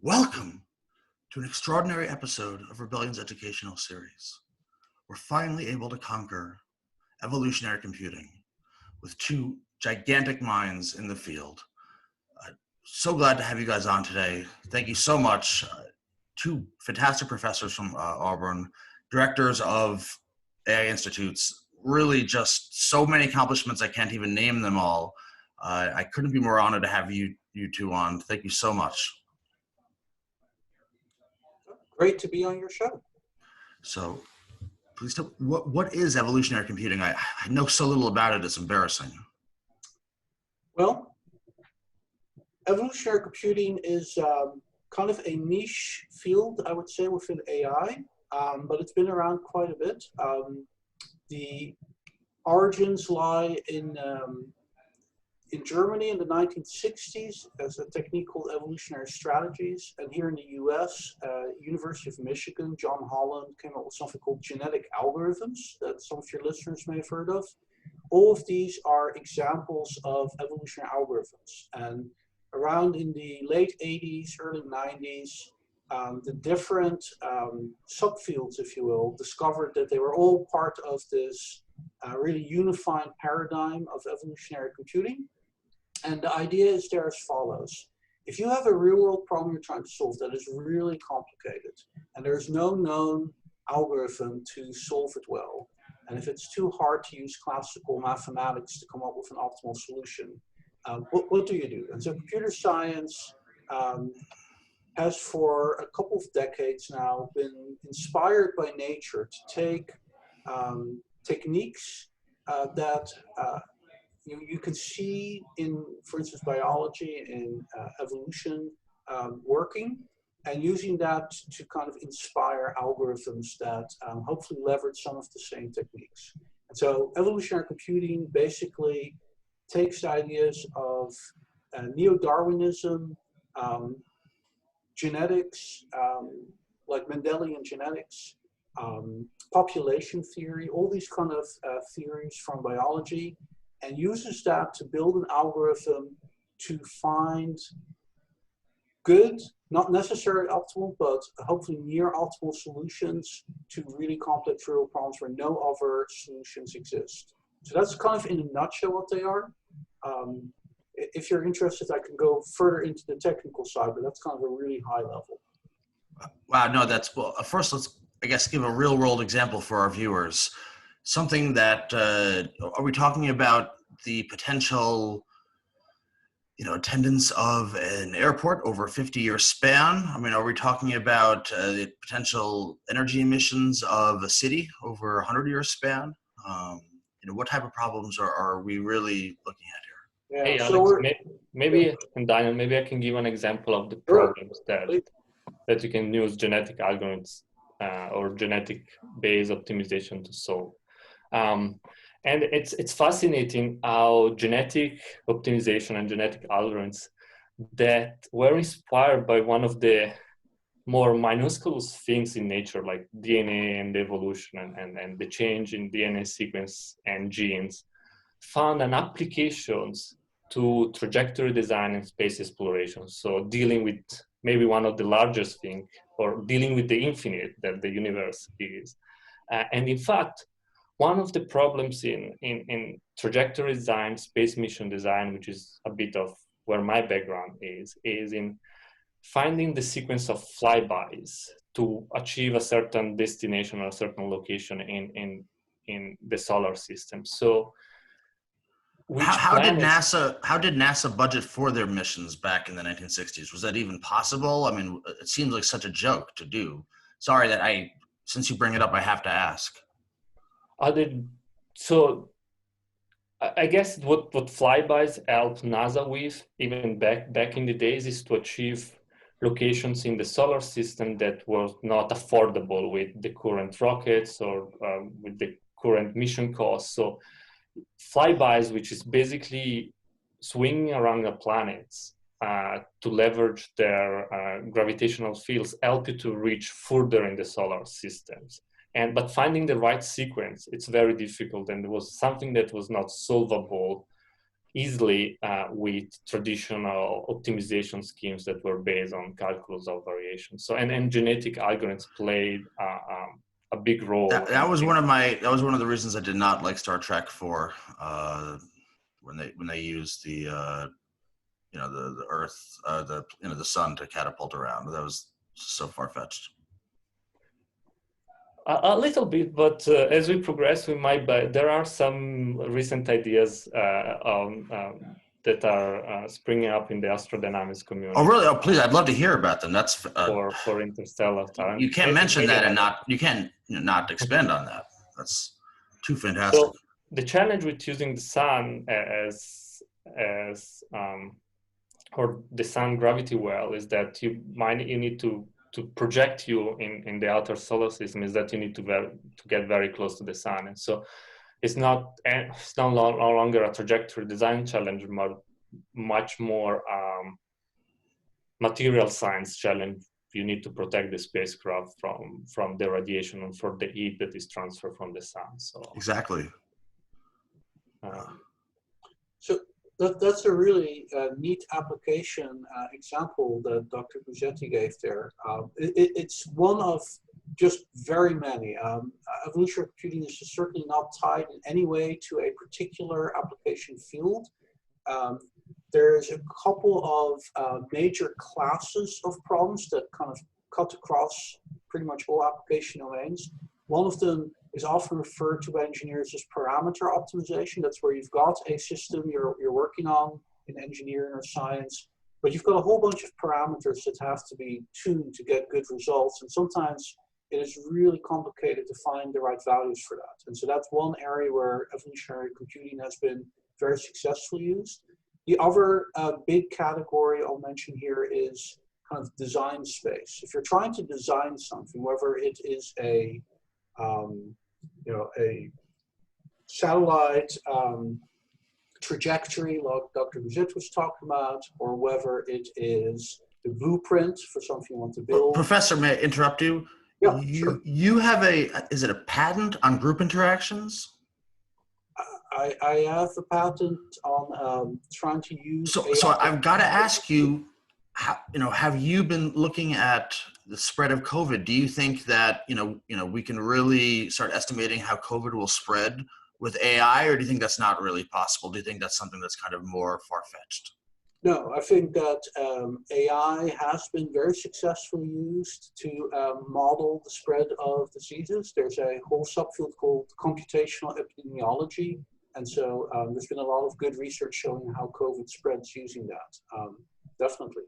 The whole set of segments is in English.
Welcome to an extraordinary episode of Rebellion's educational series. We're finally able to conquer evolutionary computing with two gigantic minds in the field. So glad to have you guys on today. Thank you so much. Two fantastic professors from Auburn, directors of AI institutes, really just so many accomplishments I can't even name them all. I couldn't be more honored to have you two on. Thank you so much. Great to be on your show. So please tell, what is evolutionary computing? I know so little about it, it's embarrassing. Well, evolutionary computing is kind of a niche field, I would say, within AI, but it's been around quite a bit. The origins lie in Germany in the 1960s as a technique called evolutionary strategies, and here in the US, University of Michigan, John Holland came up with something called genetic algorithms that some of your listeners may have heard of. All of these are examples of evolutionary algorithms, and around in the late 80s, early 90s, the different subfields, if you will, discovered that they were all part of this really unified paradigm of evolutionary computing. And the idea is there as follows. If you have a real-world problem you're trying to solve that is really complicated, and there's no known algorithm to solve it well, and if it's too hard to use classical mathematics to come up with an optimal solution, what do you do? And so computer science has for a couple of decades now been inspired by nature to take techniques that you can see in, for instance, biology and evolution working, and using that to kind of inspire algorithms that hopefully leverage some of the same techniques. And so evolutionary computing basically takes the ideas of neo-Darwinism, genetics, like Mendelian genetics, population theory, all these kind of theories from biology, and uses that to build an algorithm to find good, not necessarily optimal, but hopefully near optimal solutions to really complex real problems where no other solutions exist. So that's kind of in a nutshell what they are. If you're interested, I can go further into the technical side, but that's kind of a really high level. Wow, no, that's, well, first let's, I guess, give a real world example for our viewers. Something that, are we talking about the potential, attendance of an airport over a 50-year span? I mean, are we talking about the potential energy emissions of a city over a 100-year span? What type of problems are we really looking at here? Yeah, hey, so Alex, maybe, and Daniel, maybe I can give an example of the problems that you can use genetic algorithms or genetic-based optimization to solve. And it's fascinating how genetic optimization and genetic algorithms that were inspired by one of the more minuscule things in nature, like DNA and evolution and the change in DNA sequence and genes, found an applications to trajectory design and space exploration. So dealing with maybe one of the largest things, or dealing with the infinite that the universe is. And in fact, one of the problems in trajectory design, space mission design, which is a bit of where my background is in finding the sequence of flybys to achieve a certain destination or a certain location in the solar system. So how did NASA budget for their missions back in the 1960s? Was that even possible? I mean, it seems like such a joke to do. Sorry that since you bring it up, I have to ask. So I guess what flybys helped NASA with, even back in the days, is to achieve locations in the solar system that was not affordable with the current rockets or with the current mission costs. So flybys, which is basically swinging around the planets to leverage their gravitational fields, help you to reach further in the solar systems. But finding the right sequence, it's very difficult, and it was something that was not solvable easily with traditional optimization schemes that were based on calculus of variation. So, and genetic algorithms played a big role. That was one of the reasons I did not like Star Trek 4 when they used the the Earth, the sun to catapult around. That was so far-fetched. A little bit, but as we progress, there are some recent ideas that are springing up in the astrodynamics community. Oh, really? Oh, please! I'd love to hear about them. That's for Interstellar. You can't mention that and not expand on that. That's too fantastic. So the challenge with using the sun or the sun gravity well is that you need to project you in the outer solar system, is that you need to get very close to the sun. And so it's no longer a trajectory design challenge, but much more material science challenge. You need to protect the spacecraft from the radiation and for the heat that is transferred from the sun. So exactly. So that's a really neat application example that Dr. Guzzetti gave there. It's one of just very many. Evolutionary computing is certainly not tied in any way to a particular application field. There's a couple of major classes of problems that kind of cut across pretty much all application domains. One of them is often referred to by engineers as parameter optimization. That's where you've got a system you're working on in engineering or science, but you've got a whole bunch of parameters that have to be tuned to get good results. And sometimes it is really complicated to find the right values for that. And so that's one area where evolutionary computing has been very successfully used. The other big category I'll mention here is kind of design space. If you're trying to design something, whether it is a satellite trajectory like Dr. Guzzetti was talking about, or whether it is the blueprint for something you want to build. Professor, may I interrupt you? Yeah, sure. You have is it a patent on group interactions? I have a patent on trying to use. So I've got to ask you, have you been looking at the spread of COVID? Do you think that we can really start estimating how COVID will spread with AI, or do you think that's not really possible? Do you think that's something that's kind of more far-fetched? No, I think that AI has been very successfully used to model the spread of diseases. There's a whole subfield called computational epidemiology. And so there's been a lot of good research showing how COVID spreads using that. Definitely.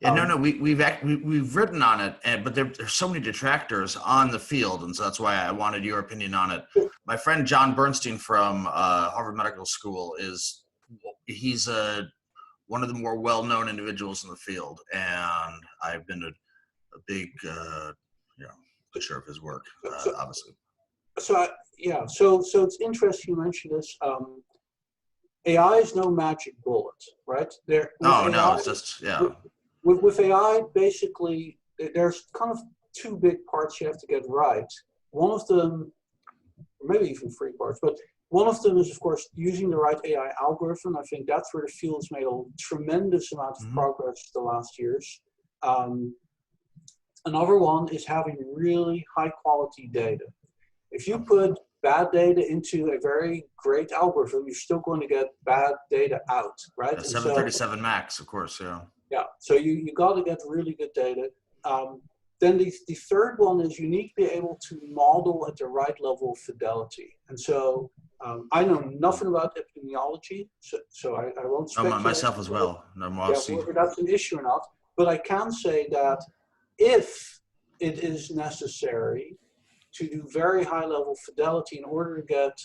Yeah, we've written on it, but there's so many detractors on the field, and so that's why I wanted your opinion on it. My friend John Bernstein from Harvard Medical School he's one of the more well-known individuals in the field, and I've been a big pusher of his work, obviously. So it's interesting you mentioned this. AI is no magic bullet, right? It's just, yeah. With AI, basically, there's kind of two big parts you have to get right. One of them, or maybe even three parts, but one of them is, of course, using the right AI algorithm. I think that's where the field's made a tremendous amount of progress the last years. Another one is having really high-quality data. If you put bad data into a very great algorithm, you're still going to get bad data out, right? Yeah, 737 max, of course, yeah. Yeah, so you got to get really good data. Then the third one is you need to be able to model at the right level of fidelity. And so I know nothing about epidemiology, so I won't speculate. Myself as well. Whether that's an issue or not. But I can say that if it is necessary to do very high level fidelity in order to get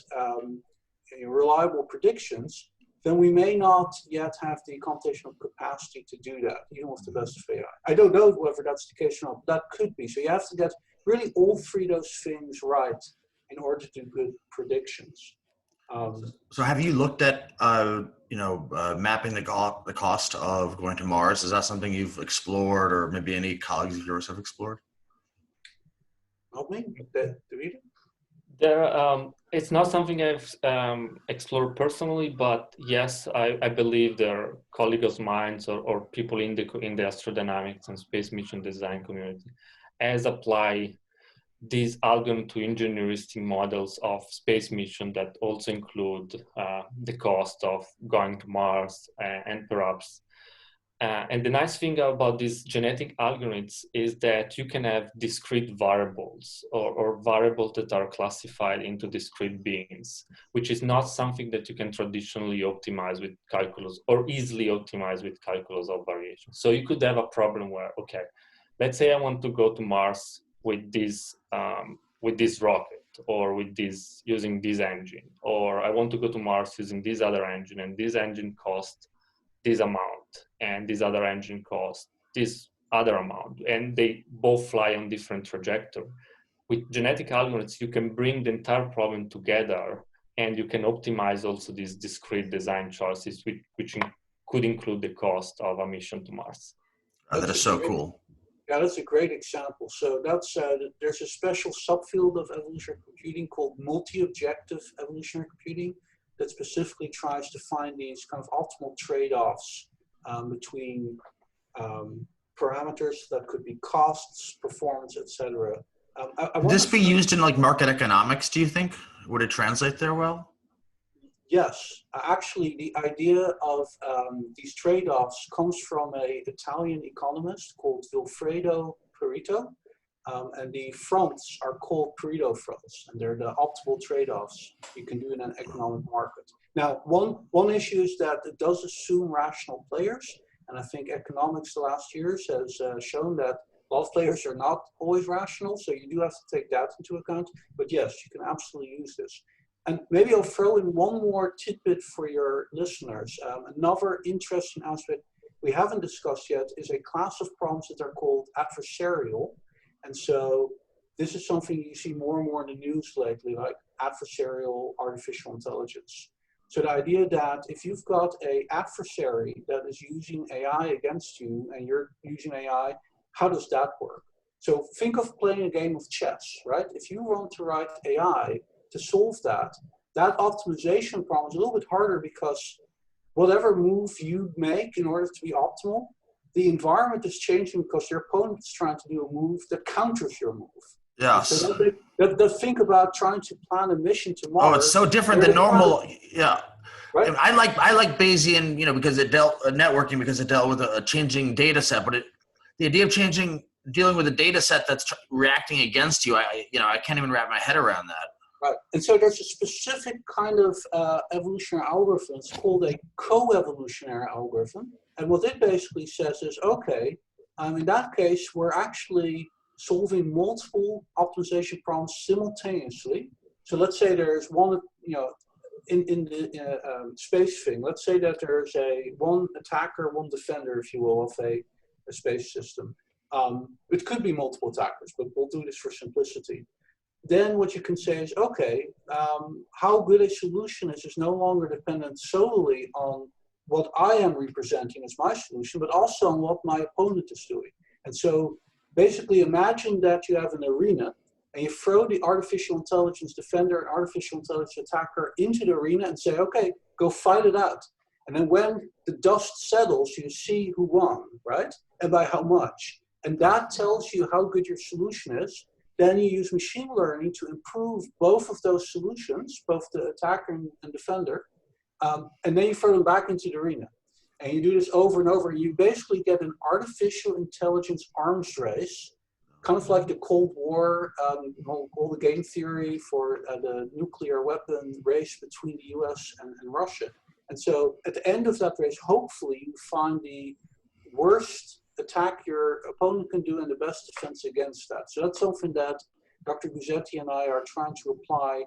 reliable predictions, then we may not yet have the computational capacity to do that, even with the best of AI. I don't know whether that's the case or not, but that could be. So you have to get really all three of those things right in order to do good predictions. So have you looked at mapping the cost of going to Mars? Is that something you've explored, or maybe any colleagues of yours have explored? Not me, Davide? It's not something I've explored personally, but yes, I believe there are colleagues of mine or people in the astrodynamics and space mission design community as apply these algorithm to engineeristic models of space mission that also include the cost of going to Mars and perhaps. And the nice thing about these genetic algorithms is that you can have discrete variables or variables that are classified into discrete beings, which is not something that you can traditionally optimize with calculus or easily optimize with calculus of variation. So you could have a problem where, okay, let's say I want to go to Mars with this rocket or with this using this engine, or I want to go to Mars using this other engine, and this engine costs this amount, and this other engine costs this other amount, and they both fly on different trajectory. With genetic algorithms, you can bring the entire problem together, and you can optimize also these discrete design choices, which could include the cost of a mission to Mars. That is so cool. Yeah, that's a great example. So that's there's a special subfield of evolutionary computing called multi-objective evolutionary computing that specifically tries to find these kind of optimal trade-offs between parameters that could be costs, performance, etc. Would this be used in like market economics, do you think? Would it translate there well? Yes, actually the idea of these trade-offs comes from an Italian economist called Vilfredo Pareto, and the fronts are called Pareto fronts, and they're the optimal trade-offs you can do in an economic market. Now, one issue is that it does assume rational players, and I think economics the last years has shown that a lot of players are not always rational, so you do have to take that into account. But yes, you can absolutely use this. And maybe I'll throw in one more tidbit for your listeners. Another interesting aspect we haven't discussed yet is a class of problems that are called adversarial. And so this is something you see more and more in the news lately, like adversarial artificial intelligence. So the idea that if you've got an adversary that is using AI against you and you're using AI, how does that work? So think of playing a game of chess, right? If you want to write AI to solve that optimization problem is a little bit harder because whatever move you make in order to be optimal, the environment is changing because your opponent is trying to do a move that counters your move. Yes. So think about trying to plan a mission to Mars. Oh, it's so different than normal. Yeah. Right? I like Bayesian, because it dealt networking because it dealt with a changing data set, but the idea of dealing with a data set that's reacting against you, I can't even wrap my head around that. Right, and so there's a specific kind of evolutionary algorithm. It's called a coevolutionary algorithm. And what it basically says is, okay, in that case, we're actually solving multiple optimization problems simultaneously. So let's say there's one, in the space thing, let's say that there's one attacker, one defender, if you will, of a space system. It could be multiple attackers, but we'll do this for simplicity. Then what you can say is, okay, how good a solution is no longer dependent solely on what I am representing as my solution, but also on what my opponent is doing. And so basically imagine that you have an arena and you throw the artificial intelligence defender and artificial intelligence attacker into the arena and say, okay, go fight it out. And then when the dust settles, you see who won, right? And by how much. And that tells you how good your solution is. Then you use machine learning to improve both of those solutions, both the attacker and defender, and then you throw them back into the arena. And you do this over and over. You basically get an artificial intelligence arms race, kind of like the Cold War, all the game theory for the nuclear weapon race between the US and Russia. And so at the end of that race, hopefully you find the worst attack your opponent can do and the best defense against that. So that's something that Dr. Guzzetti and I are trying to apply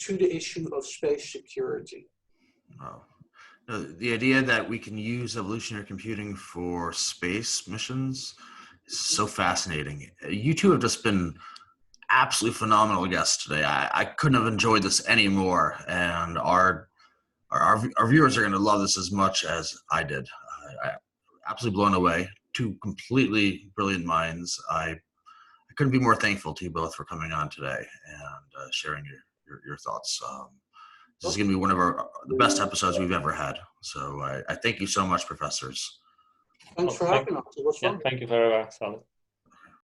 to the issue of space security. Wow. The idea that we can use evolutionary computing for space missions is so fascinating. You two have just been absolutely phenomenal guests today. I couldn't have enjoyed this anymore, and our viewers are going to love this as much as I did. I absolutely blown away. Two completely brilliant minds. I couldn't be more thankful to you both for coming on today and sharing your thoughts. This is going to be one of the best episodes we've ever had. So I thank you so much, professors. Thanks for having us. It was fun. Thank you very much, Sally.